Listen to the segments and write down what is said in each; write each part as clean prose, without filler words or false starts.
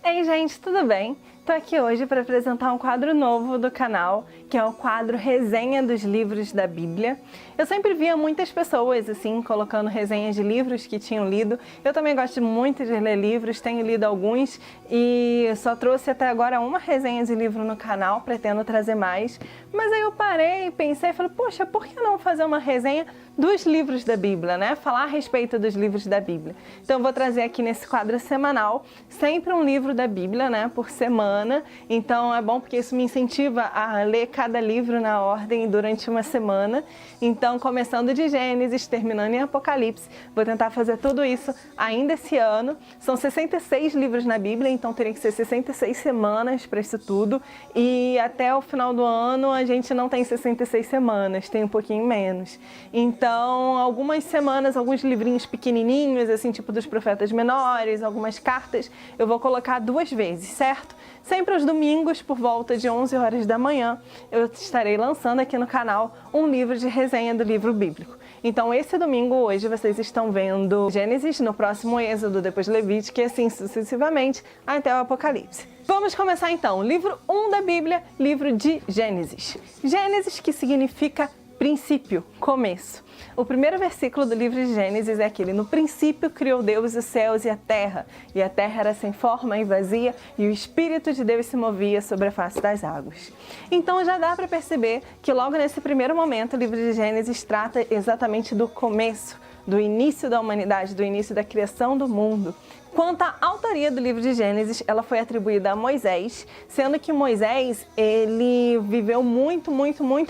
Ei gente, tudo bem? Tô aqui hoje para apresentar um quadro novo do canal, que é o quadro Resenha dos Livros da Bíblia. Eu sempre via muitas pessoas assim, colocando resenhas de livros que tinham lido. Eu também gosto muito de ler livros, tenho lido alguns e só trouxe até agora uma resenha de livro no canal, pretendo trazer mais. Mas aí eu parei, pensei e falei, poxa, por que não fazer uma resenha dos livros da Bíblia, né? Falar a respeito dos livros da Bíblia. Então eu vou trazer aqui nesse quadro semanal, sempre um livro da Bíblia, né? Por semana. Então é bom porque isso me incentiva a ler cada livro na ordem durante uma semana. Então começando de Gênesis, terminando em Apocalipse. Vou tentar fazer tudo isso ainda esse ano. São 66 livros na Bíblia, então teria que ser 66 semanas para isso tudo. E até o final do ano a gente não tem 66 semanas, tem um pouquinho menos. Então, algumas semanas, alguns livrinhos pequenininhos, assim, tipo dos profetas menores, algumas cartas, eu vou colocar 2 vezes, certo? Sempre aos domingos, por volta de 11 horas da manhã, eu estarei lançando aqui no canal um livro de resenha do livro bíblico. Então, esse domingo, hoje, vocês estão vendo Gênesis, no próximo Êxodo, depois Levítico e assim sucessivamente até o Apocalipse. Vamos começar então. Livro 1 da Bíblia, livro de Gênesis. Gênesis, que significa princípio, começo. O primeiro versículo do livro de Gênesis é aquele: no princípio criou Deus os céus e a terra era sem forma e vazia, e o Espírito de Deus se movia sobre a face das águas. Então já dá para perceber que logo nesse primeiro momento o livro de Gênesis trata exatamente do começo, do início da humanidade, do início da criação do mundo. Quanto à autoria do livro de Gênesis, ela foi atribuída a Moisés, sendo que Moisés, ele viveu muito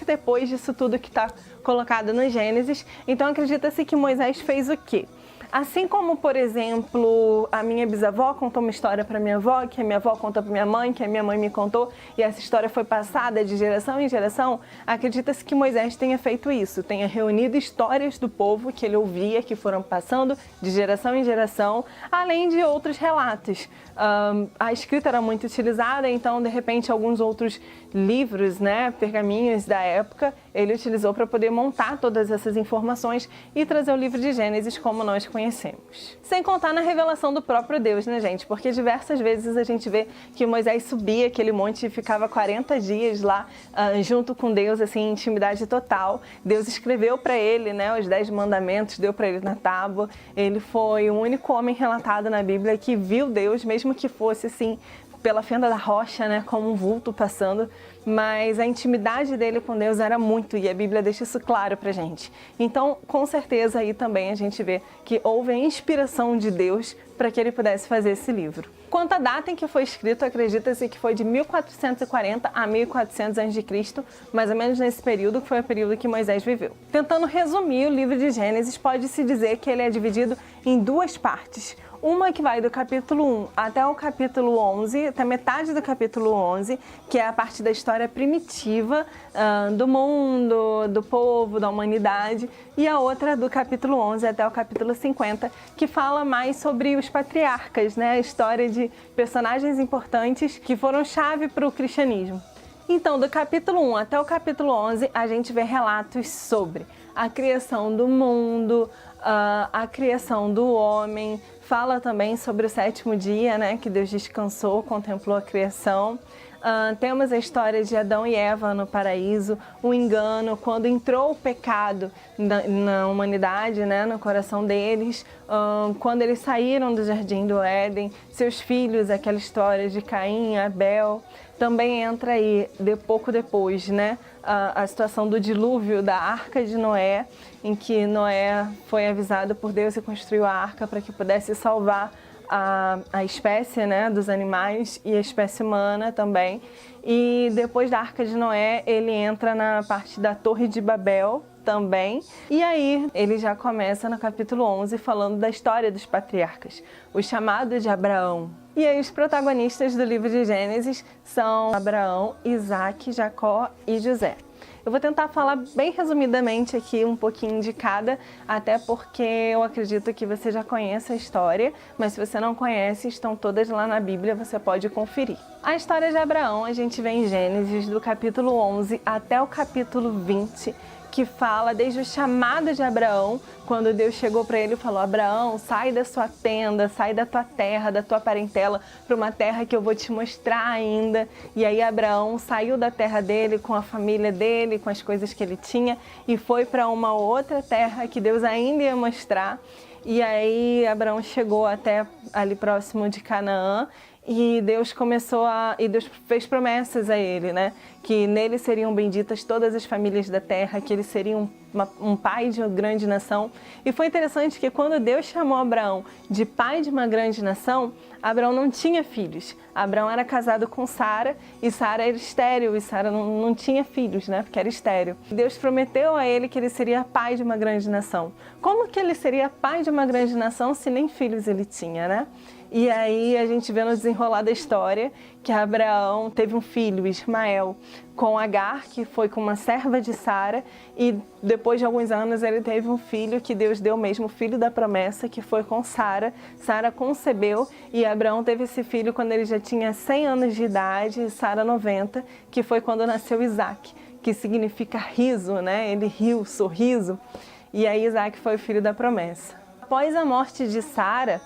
depois disso tudo que está colocado no Gênesis. Então acredita-se que Moisés fez o quê? Assim como, por exemplo, a minha bisavó contou uma história para minha avó, que a minha avó contou para minha mãe, que a minha mãe me contou, e essa história foi passada de geração em geração, acredita-se que Moisés tenha feito isso, tenha reunido histórias do povo que ele ouvia, que foram passando de geração em geração, além de outros relatos. A escrita era muito utilizada, então, de repente, alguns outros livros, né, pergaminhos da época, ele utilizou para poder montar todas essas informações e trazer o livro de Gênesis como nós conhecemos. Sem contar na revelação do próprio Deus, né, gente? Porque diversas vezes a gente vê que Moisés subia aquele monte e ficava 40 dias lá junto com Deus, assim, em intimidade total. Deus escreveu para ele, né, os 10 mandamentos, deu para ele na tábua. Ele foi o único homem relatado na Bíblia que viu Deus, mesmo que fosse, assim, pela fenda da rocha, né, como um vulto passando, mas a intimidade dele com Deus era muito, e a Bíblia deixa isso claro pra gente. Então, com certeza aí também a gente vê que houve a inspiração de Deus para que ele pudesse fazer esse livro. Quanto à data em que foi escrito, acredita-se que foi de 1440 a 1400 a.C., mais ou menos nesse período, que foi o período que Moisés viveu. Tentando resumir o livro de Gênesis, pode-se dizer que ele é dividido em 2 partes. Uma que vai do capítulo 1 até o capítulo 11, até metade do capítulo 11, que é a parte da história primitiva do mundo, do povo, da humanidade, e a outra do capítulo 11 até o capítulo 50, que fala mais sobre os patriarcas, né? A história de personagens importantes que foram chave para o cristianismo. Então, do capítulo 1 até o capítulo 11, a gente vê relatos sobre a criação do mundo, a criação do homem. Fala também sobre o 7º dia, né, que Deus descansou, contemplou a criação. Temos a história de Adão e Eva no paraíso, o engano, quando entrou o pecado na humanidade, né, no coração deles, quando eles saíram do jardim do Éden, seus filhos, aquela história de Caim e Abel. Também entra aí, pouco depois, né, a situação do dilúvio da Arca de Noé, em que Noé foi avisado por Deus e construiu a arca para que pudesse salvar a espécie, né, dos animais e a espécie humana também. E depois da Arca de Noé, ele entra na parte da Torre de Babel também. E aí ele já começa no capítulo 11 falando da história dos patriarcas, o chamado de Abraão. E aí os protagonistas do livro de Gênesis são Abraão, Isaac, Jacó e José. Eu vou tentar falar bem resumidamente aqui um pouquinho de cada, até porque eu acredito que você já conhece a história, mas se você não conhece, estão todas lá na Bíblia, você pode conferir. A história de Abraão a gente vê em Gênesis do capítulo 11 até o capítulo 20, que fala desde o chamado de Abraão, quando Deus chegou para ele e falou: Abraão, sai da sua tenda, sai da tua terra, da tua parentela, para uma terra que eu vou te mostrar ainda. E aí Abraão saiu da terra dele, com a família dele, com as coisas que ele tinha, e foi para uma outra terra que Deus ainda ia mostrar. E aí Abraão chegou até ali próximo de Canaã, e Deus fez promessas a ele, né? Que nele seriam benditas todas as famílias da terra, que ele seria um pai de uma grande nação. E foi interessante que quando Deus chamou Abraão de pai de uma grande nação, Abraão não tinha filhos. Abraão era casado com Sara, e Sara era estéril, e Sara não tinha filhos, né? Porque era estéril. Deus prometeu a ele que ele seria pai de uma grande nação. Como que ele seria pai de uma grande nação se nem filhos ele tinha, né? E aí a gente vê no desenrolar da história que Abraão teve um filho, Ismael, com Agar, que foi com uma serva de Sara, e depois de alguns anos ele teve um filho que Deus deu mesmo, o filho da promessa, que foi com Sara. Sara concebeu, e Abraão teve esse filho quando ele já tinha 100 anos de idade, e Sara 90, que foi quando nasceu Isaac, que significa riso, né? Ele riu, sorriso, e aí Isaac foi o filho da promessa. Após a morte de Sara,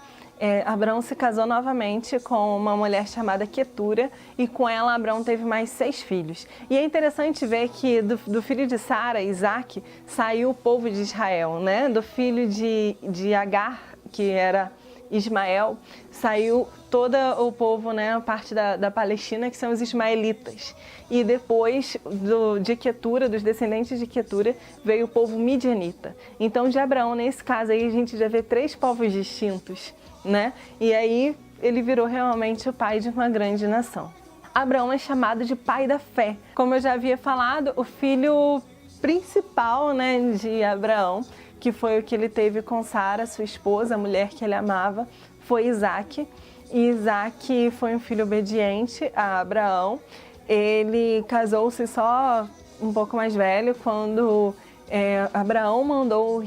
Abraão se casou novamente com uma mulher chamada Quetura, e com ela Abraão teve mais 6 filhos. E é interessante ver que do filho de Sara, Isaac, saiu o povo de Israel, né? Do filho de Agar, que era Ismael, saiu todo o povo, né? A parte da Palestina, que são os ismaelitas. E depois de Quetura, dos descendentes de Quetura, veio o povo midianita. Então de Abraão, nesse caso aí, a gente já vê 3 povos distintos, né? E aí ele virou realmente o pai de uma grande nação. Abraão é chamado de pai da fé. Como eu já havia falado, o filho principal, né, de Abraão, que foi o que ele teve com Sara, sua esposa, a mulher que ele amava, foi Isaac. E Isaac foi um filho obediente a Abraão. Ele casou-se só um pouco mais velho, quando Abraão mandou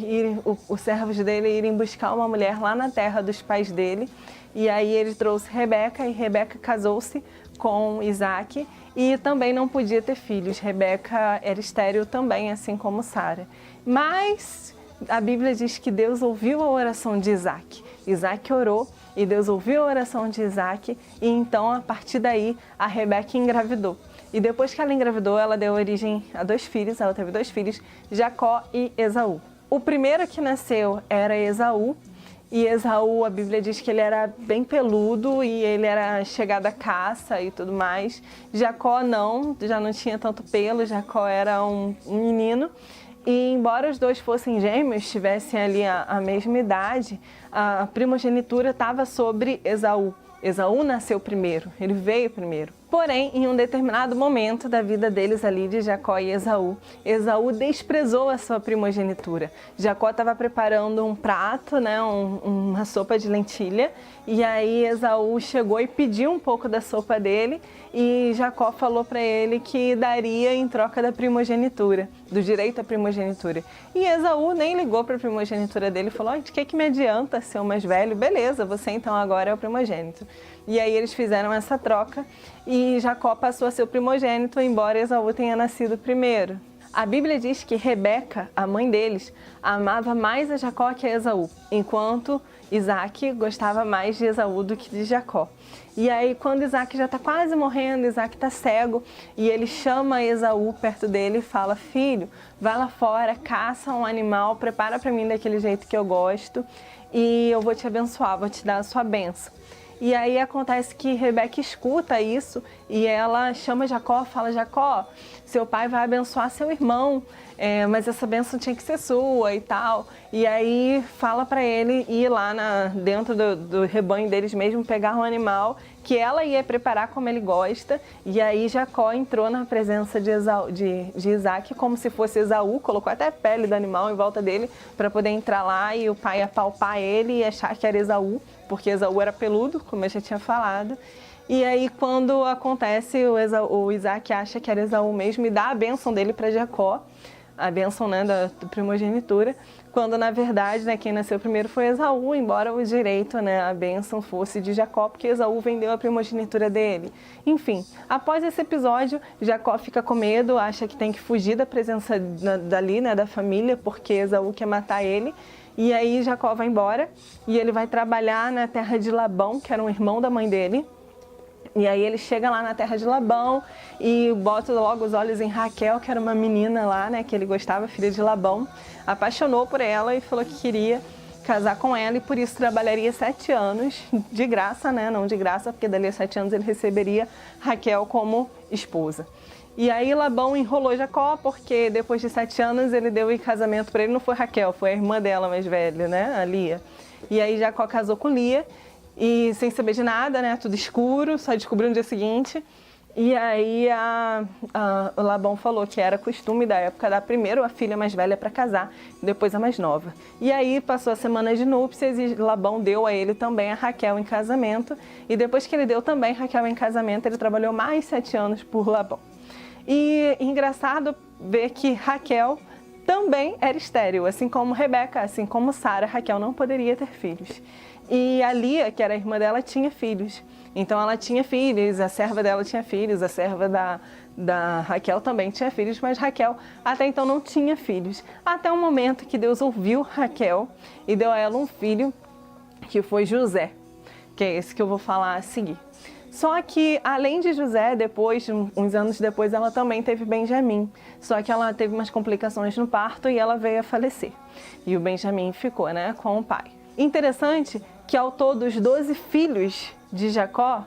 os servos dele irem buscar uma mulher lá na terra dos pais dele. E aí ele trouxe Rebeca, e Rebeca casou-se com Isaac, e também não podia ter filhos. Rebeca era estéril também, assim como Sara. Mas a Bíblia diz que Deus ouviu a oração de Isaac. Isaac orou, e Deus ouviu a oração de Isaac, e então, a partir daí, a Rebeca engravidou. E depois que ela engravidou, ela deu origem a 2 filhos, ela teve 2 filhos, Jacó e Esaú. O primeiro que nasceu era Esaú, e Esaú, a Bíblia diz que ele era bem peludo, e ele era chegado à caça e tudo mais. Jacó já não tinha tanto pelo, Jacó era um menino. E embora os 2 fossem gêmeos, tivessem ali a mesma idade, a primogenitura estava sobre Esaú. Esaú nasceu primeiro, ele veio primeiro. Porém, em um determinado momento da vida deles ali, de Jacó e Esaú, Esaú desprezou a sua primogenitura. Jacó estava preparando um prato, né, uma sopa de lentilha, e aí Esaú chegou e pediu um pouco da sopa dele, e Jacó falou para ele que daria em troca da primogenitura, do direito à primogenitura. E Esaú nem ligou para a primogenitura dele e falou: de que me adianta ser o mais velho? Beleza, você então agora é o primogênito. E aí eles fizeram essa troca, e Jacó passou a ser o primogênito, embora Esaú tenha nascido primeiro. A Bíblia diz que Rebeca, a mãe deles, amava mais a Jacó que a Esaú, enquanto Isaac gostava mais de Esaú do que de Jacó. E aí, quando Isaac já está quase morrendo, Isaac está cego, e ele chama Esaú perto dele e fala: filho, vai lá fora, caça um animal, prepara para mim daquele jeito que eu gosto, e eu vou te abençoar, vou te dar a sua bênção. E aí acontece que Rebeca escuta isso, e ela chama Jacó, fala: Jacó, seu pai vai abençoar seu irmão, mas essa bênção tinha que ser sua e tal. E aí fala para ele ir lá dentro do rebanho deles mesmo, pegar um animal que ela ia preparar como ele gosta. E aí Jacó entrou na presença de Isaac como se fosse Esaú, colocou até a pele do animal em volta dele para poder entrar lá e o pai apalpar ele e achar que era Esaú, porque Esaú era peludo, como eu já tinha falado. E aí, quando acontece, o Isaac acha que era Esaú mesmo e dá a bênção dele para Jacó, a bênção, né, da primogenitura. quando na verdade, né, quem nasceu primeiro foi Esaú, embora o direito, né, a bênção fosse de Jacó, porque Esaú vendeu a primogenitura dele. Enfim, após esse episódio, Jacó fica com medo, acha que tem que fugir da presença dali, né, da família, porque Esaú quer matar ele. E aí Jacó vai embora e ele vai trabalhar na terra de Labão, que era um irmão da mãe dele. E aí ele chega lá na terra de Labão e bota logo os olhos em Raquel, que era uma menina lá, né, que ele gostava, filha de Labão. Apaixonou por ela e falou que queria casar com ela e por isso trabalharia 7 anos de graça, né, não de graça, porque dali a 7 anos ele receberia Raquel como esposa. E aí Labão enrolou Jacó, porque depois de 7 anos ele deu em casamento para ele, não foi Raquel, foi a irmã dela mais velha, né, a Lia. E aí Jacó casou com Lia. E sem saber de nada, né? Tudo escuro, só descobriu no dia seguinte. E aí o Labão falou que era costume da época dar primeiro a filha mais velha para casar, depois a mais nova. E aí passou a semana de núpcias e Labão deu a ele também a Raquel em casamento. E depois que ele deu também Raquel em casamento, ele trabalhou mais 7 anos por Labão. E engraçado ver que Raquel também era estéril, assim como Rebeca, assim como Sara, Raquel não poderia ter filhos. E a Lia, que era a irmã dela, tinha filhos. Então ela tinha filhos, a serva dela tinha filhos, a serva da Raquel também tinha filhos, mas Raquel até então não tinha filhos. Até o momento que Deus ouviu Raquel e deu a ela um filho, que foi José, que é esse que eu vou falar a seguir. Só que, além de José, depois, uns anos depois, ela também teve Benjamim. Só que ela teve umas complicações no parto e ela veio a falecer. E o Benjamim ficou, né, com o pai. Interessante que ao todo os 12 filhos de Jacó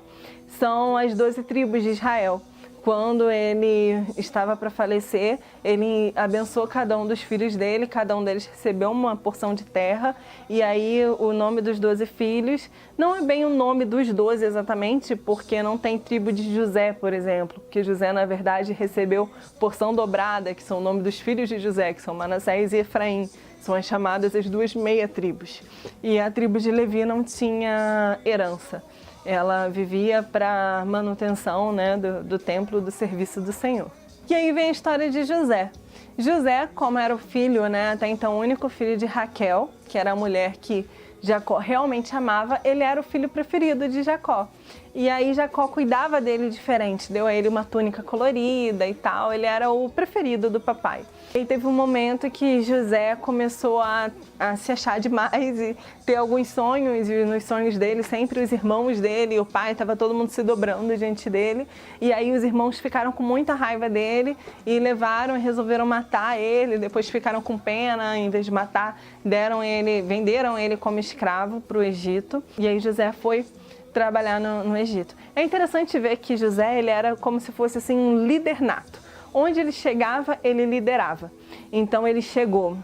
são as 12 tribos de Israel. Quando ele estava para falecer, ele abençoou cada um dos filhos dele, cada um deles recebeu uma porção de terra, e aí o nome dos 12 filhos, não é bem o nome dos 12 exatamente, porque não tem tribo de José, por exemplo, porque José, na verdade, recebeu porção dobrada, que são o nome dos filhos de José, que são Manassés e Efraim. São as chamadas as 2 meia-tribos. E a tribo de Levi não tinha herança. Ela vivia para manutenção, né, do templo, do serviço do Senhor. E aí vem a história de José. José, como era o filho, né, até então o único filho de Raquel, que era a mulher que Jacó realmente amava, ele era o filho preferido de Jacó. E aí Jacó cuidava dele diferente, deu a ele uma túnica colorida e tal, ele era o preferido do papai. E teve um momento que José começou a se achar demais e ter alguns sonhos, e nos sonhos dele sempre os irmãos dele, o pai, estava todo mundo se dobrando diante dele. E aí os irmãos ficaram com muita raiva dele e levaram e resolveram matar ele, depois ficaram com pena, em vez de matar, venderam ele como escravo para o Egito. E aí José foi trabalhar no Egito. É interessante ver que José, ele era como se fosse assim um líder nato. Onde ele chegava, ele liderava. Então ele chegou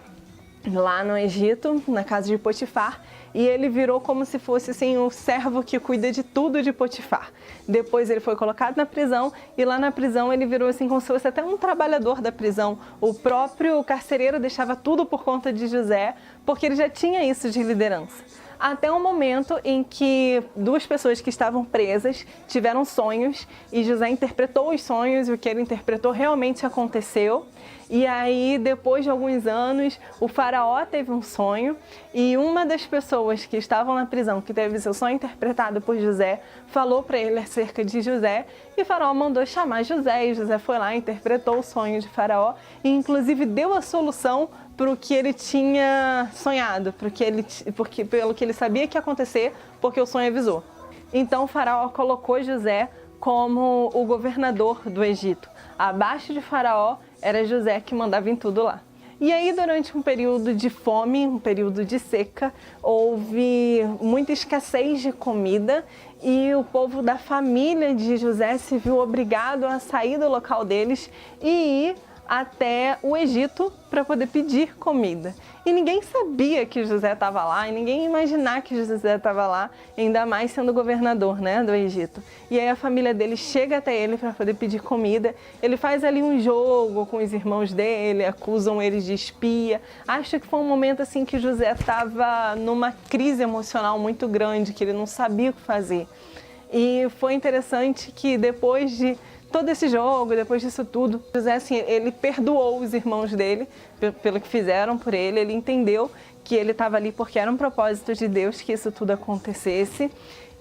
lá no Egito, na casa de Potifar, e ele virou como se fosse assim o servo que cuida de tudo de Potifar. Depois ele foi colocado na prisão e lá na prisão ele virou assim como se fosse até um trabalhador da prisão. O próprio carcereiro deixava tudo por conta de José, porque ele já tinha isso de liderança. Até o momento em que 2 pessoas que estavam presas tiveram sonhos e José interpretou os sonhos e o que ele interpretou realmente aconteceu. E aí, depois de alguns anos, o faraó teve um sonho e uma das pessoas que estavam na prisão, que teve seu sonho interpretado por José, falou para ele acerca de José e o faraó mandou chamar José e José foi lá, interpretou o sonho de faraó e inclusive deu a solução para o que ele tinha sonhado, pelo que ele sabia que ia acontecer, porque o sonho avisou. Então o faraó colocou José como o governador do Egito. Abaixo de faraó era José que mandava em tudo lá. E aí, durante um período de fome, um período de seca, houve muita escassez de comida e o povo da família de José se viu obrigado a sair do local deles e ir até o Egito para poder pedir comida. E ninguém sabia que José estava lá, e ninguém ia imaginar que José estava lá, ainda mais sendo governador, né, do Egito. E aí a família dele chega até ele para poder pedir comida, ele faz ali um jogo com os irmãos dele, acusam eles de espia. Acho que foi um momento assim que José estava numa crise emocional muito grande, que ele não sabia o que fazer. E foi interessante que depois de todo esse jogo, depois disso tudo, José, assim, ele perdoou os irmãos dele pelo que fizeram por ele, ele entendeu que ele estava ali porque era um propósito de Deus que isso tudo acontecesse.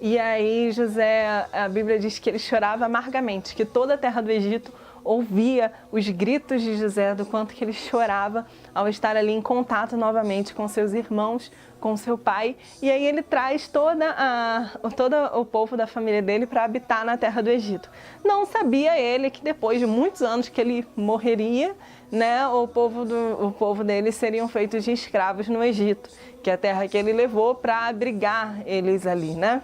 E aí José, a Bíblia diz que ele chorava amargamente, que toda a terra do Egito ouvia os gritos de José, do quanto que ele chorava ao estar ali em contato novamente com seus irmãos, com seu pai. E aí ele traz todo o povo da família dele para habitar na terra do Egito. Não sabia ele que depois de muitos anos que ele morreria, né, o povo dele seriam feitos de escravos no Egito, que é a terra que ele levou para abrigar eles ali, né?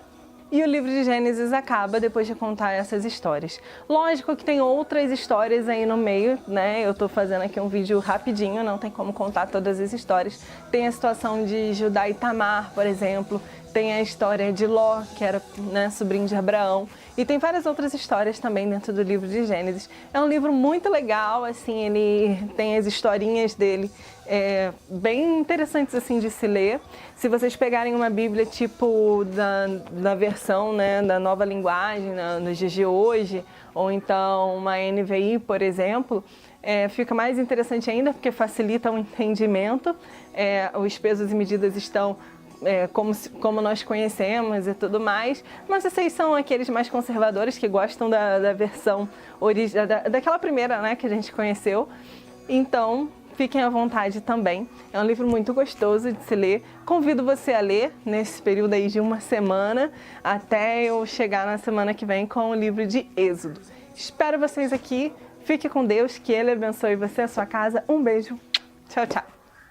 E o livro de Gênesis acaba depois de contar essas histórias. Lógico que tem outras histórias aí no meio, né? Eu tô fazendo aqui um vídeo rapidinho, não tem como contar todas as histórias. Tem a situação de Judá e Tamar, por exemplo. Tem a história de Ló, que era, né, sobrinho de Abraão. E tem várias outras histórias também dentro do livro de Gênesis. É um livro muito legal, assim, ele tem as historinhas dele bem interessantes assim de se ler. Se vocês pegarem uma Bíblia tipo da versão, né, da Nova Linguagem, nos dias de hoje, ou então uma NVI, por exemplo, fica mais interessante ainda porque facilita o entendimento. Os pesos e medidas estão como nós conhecemos e tudo mais, mas vocês são aqueles mais conservadores que gostam da versão original, daquela primeira, né, que a gente conheceu. Então, fiquem à vontade também. É um livro muito gostoso de se ler. Convido você a ler nesse período aí de uma semana, até eu chegar na semana que vem com o livro de Êxodo. Espero vocês aqui. Fique com Deus, que Ele abençoe você e a sua casa. Um beijo. Tchau, tchau.